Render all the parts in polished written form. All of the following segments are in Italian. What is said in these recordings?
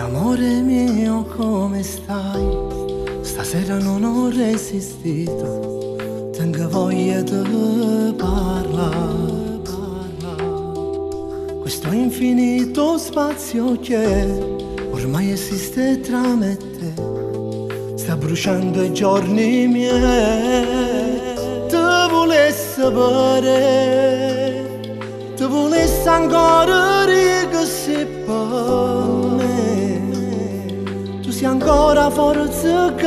Amore mio, come stai? Stasera non ho resistito, tengo voglia di parlare. Questo infinito spazio che ormai esiste tra me e te sta bruciando i giorni miei. Ti volessi sapere, ti volessi ancora rigassi per me. Tu sei ancora forza che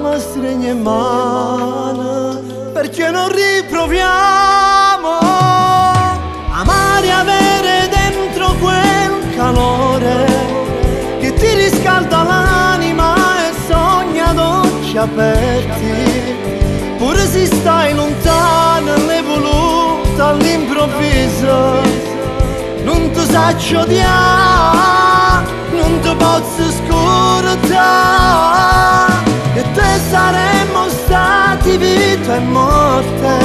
mi stringe in mano, perché non riproviamo amare, avere dentro quel calore che ti riscalda l'anima e sogna dolci aperti. Pure se stai lontano e voluta all'improvviso, non ti saccio odiare, non ti posso scordare, che te saremmo stati vita e morte,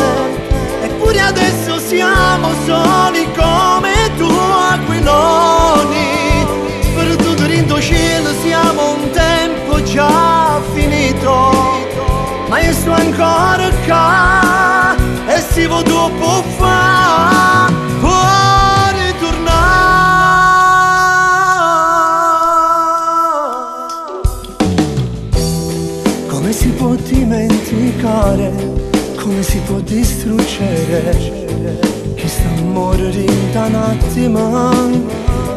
eppure adesso siamo soli come due aquiloni, perduti in cielo siamo un tempo già finito. Ma io sto ancora qua e se vuoi tu può fare, puoi ritornare. Come si può dimenticare, come si può distruggere chi sta a morire in un attimo?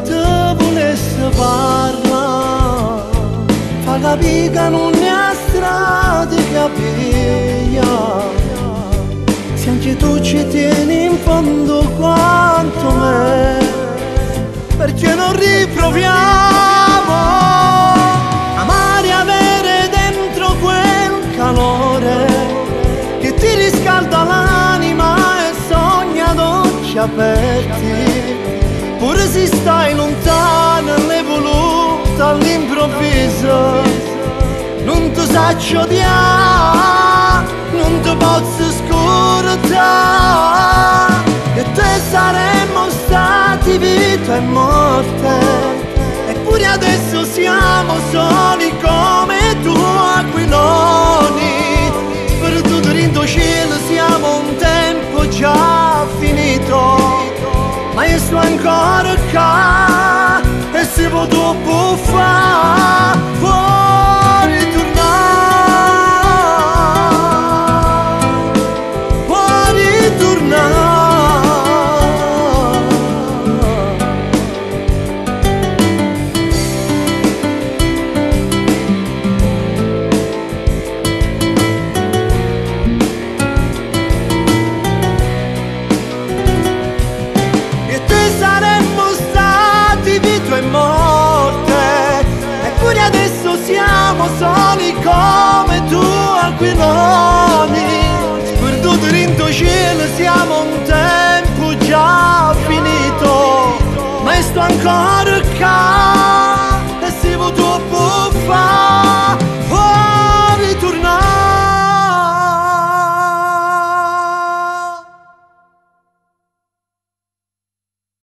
Ti volessi parlare, fa capire che non è strada che piglia, se anche tu ci tieni in fondo quanto me, perché non riproviamo amare, avere dentro quel calore che ti riscalda l'anima e sogna dolci aperti. Pure se stai lontano e voluta all'improvviso, non ti saccio odiare, non ti posso scordare, che te saremmo stati vita e morte, eppure adesso siamo soli come due aquiloni, perduti in cielo siamo un tempo già finito. Ma io sto ancora qua e se vuoi tu può fare,